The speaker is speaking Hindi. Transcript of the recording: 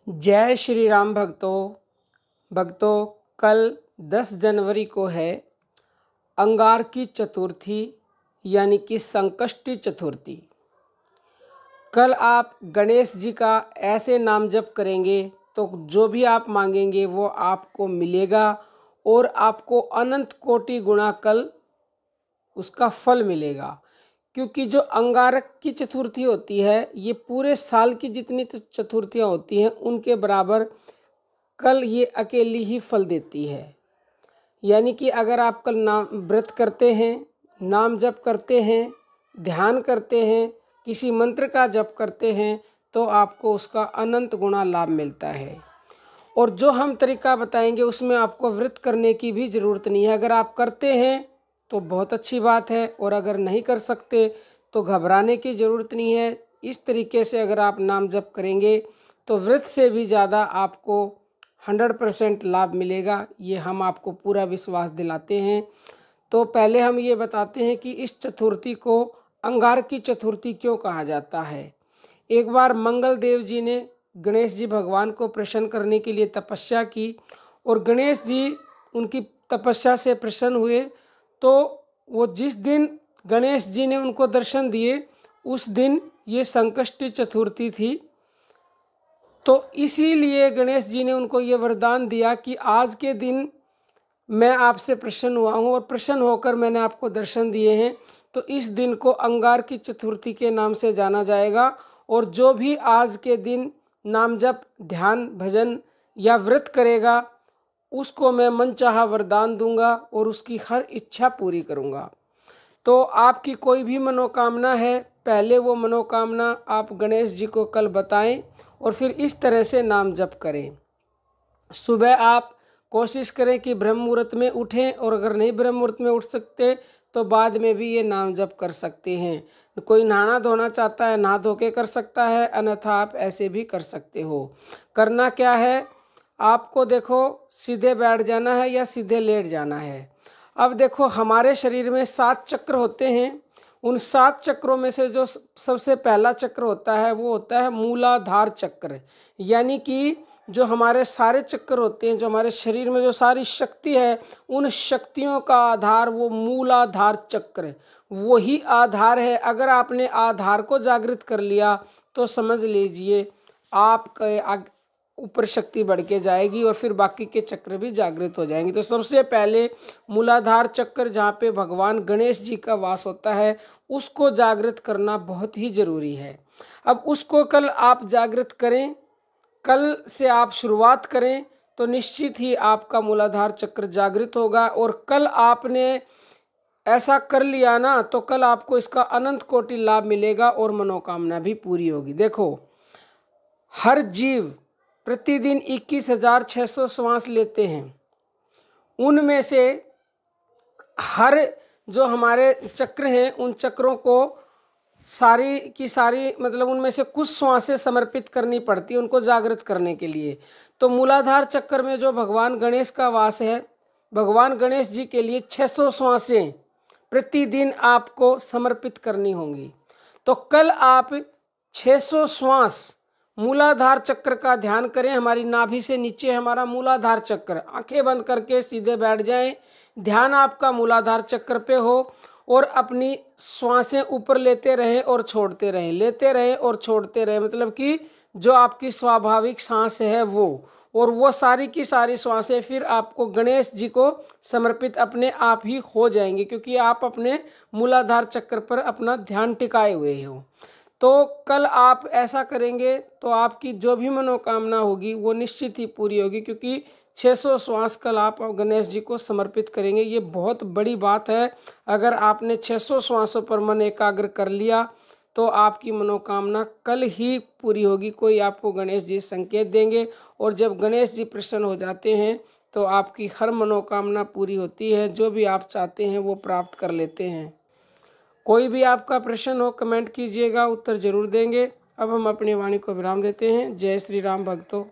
जय श्री राम भक्तों, कल 10 जनवरी को है अंगार की चतुर्थी यानी कि संकष्टी चतुर्थी। कल आप गणेश जी का ऐसे नाम जप करेंगे तो जो भी आप मांगेंगे वो आपको मिलेगा और आपको अनंत कोटि गुणा कल उसका फल मिलेगा। क्योंकि जो अंगारक की चतुर्थी होती है ये पूरे साल की जितनी चतुर्थियाँ होती हैं उनके बराबर कल ये अकेली ही फल देती है। यानी कि अगर आप कल नाम व्रत करते हैं, नाम जप करते हैं, ध्यान करते हैं, किसी मंत्र का जप करते हैं तो आपको उसका अनंत गुना लाभ मिलता है। और जो हम तरीका बताएंगे उसमें आपको व्रत करने की भी ज़रूरत नहीं है। अगर आप करते हैं तो बहुत अच्छी बात है और अगर नहीं कर सकते तो घबराने की ज़रूरत नहीं है। इस तरीके से अगर आप नाम जप करेंगे तो व्रत से भी ज़्यादा आपको 100% लाभ मिलेगा, ये हम आपको पूरा विश्वास दिलाते हैं। तो पहले हम ये बताते हैं कि इस चतुर्थी को अंगार की चतुर्थी क्यों कहा जाता है। एक बार मंगल देव जी ने गणेश जी भगवान को प्रसन्न करने के लिए तपस्या की और गणेश जी उनकी तपस्या से प्रसन्न हुए। तो वो जिस दिन गणेश जी ने उनको दर्शन दिए उस दिन ये संकष्टी चतुर्थी थी। तो इसीलिए गणेश जी ने उनको ये वरदान दिया कि आज के दिन मैं आपसे प्रसन्न हुआ हूँ और प्रसन्न होकर मैंने आपको दर्शन दिए हैं, तो इस दिन को अंगार की चतुर्थी के नाम से जाना जाएगा। और जो भी आज के दिन नाम जप, ध्यान, भजन या व्रत करेगा उसको मैं मनचाहा वरदान दूंगा और उसकी हर इच्छा पूरी करूंगा। तो आपकी कोई भी मनोकामना है, पहले वो मनोकामना आप गणेश जी को कल बताएं और फिर इस तरह से नाम जप करें। सुबह आप कोशिश करें कि ब्रह्म मुहूर्त में उठें और अगर नहीं ब्रह्म मुहूर्त में उठ सकते तो बाद में भी ये नाम जप कर सकते हैं। कोई नहाना धोना चाहता है नहा धो के कर सकता है, अन्यथा आप ऐसे भी कर सकते हो। करना क्या है, आपको देखो सीधे बैठ जाना है या सीधे लेट जाना है। अब देखो हमारे शरीर में 7 चक्र होते हैं। उन 7 चक्रों में से जो सबसे पहला चक्र होता है वो होता है मूलाधार चक्र। यानी कि जो हमारे सारे चक्र होते हैं, जो हमारे शरीर में जो सारी शक्ति है, उन शक्तियों का आधार वो मूलाधार चक्र वही आधार है। अगर आपने आधार को जागृत कर लिया तो समझ लीजिए आपके ऊपर शक्ति बढ़ के जाएगी और फिर बाकी के चक्र भी जागृत हो जाएंगे। तो सबसे पहले मूलाधार चक्र जहाँ पे भगवान गणेश जी का वास होता है उसको जागृत करना बहुत ही ज़रूरी है। अब उसको कल आप जागृत करें, कल से आप शुरुआत करें तो निश्चित ही आपका मूलाधार चक्र जागृत होगा। और कल आपने ऐसा कर लिया ना तो कल आपको इसका अनंत कोटि लाभ मिलेगा और मनोकामना भी पूरी होगी। देखो हर जीव प्रतिदिन 21,600 श्वास लेते हैं। उनमें से हर जो हमारे चक्र हैं उन चक्रों को सारी की सारी मतलब उनमें से कुछ श्वासें समर्पित करनी पड़ती है उनको जागृत करने के लिए। तो मूलाधार चक्र में जो भगवान गणेश का वास है, भगवान गणेश जी के लिए 600 श्वासें प्रतिदिन आपको समर्पित करनी होंगी। तो कल आप 600 श्वास मूलाधार चक्र का ध्यान करें। हमारी नाभि से नीचे हमारा मूलाधार चक्र, आंखें बंद करके सीधे बैठ जाएं, ध्यान आपका मूलाधार चक्र पे हो और अपनी श्वासें ऊपर लेते रहें और छोड़ते रहें, लेते रहें और छोड़ते रहें। मतलब कि जो आपकी स्वाभाविक सांस है वो सारी की सारी श्वासें फिर आपको गणेश जी को समर्पित अपने आप ही हो जाएंगी, क्योंकि आप अपने मूलाधार चक्र पर अपना ध्यान टिकाए हुए हो। तो कल आप ऐसा करेंगे तो आपकी जो भी मनोकामना होगी वो निश्चित ही पूरी होगी, क्योंकि 600 श्वास कल आप गणेश जी को समर्पित करेंगे। ये बहुत बड़ी बात है। अगर आपने 600 श्वासों पर मन एकाग्र कर लिया तो आपकी मनोकामना कल ही पूरी होगी। कोई आपको गणेश जी संकेत देंगे और जब गणेश जी प्रसन्न हो जाते हैं तो आपकी हर मनोकामना पूरी होती है। जो भी आप चाहते हैं वो प्राप्त कर लेते हैं। कोई भी आपका प्रश्न हो कमेंट कीजिएगा, उत्तर जरूर देंगे। अब हम अपनी वाणी को विराम देते हैं। जय श्री राम भक्तों।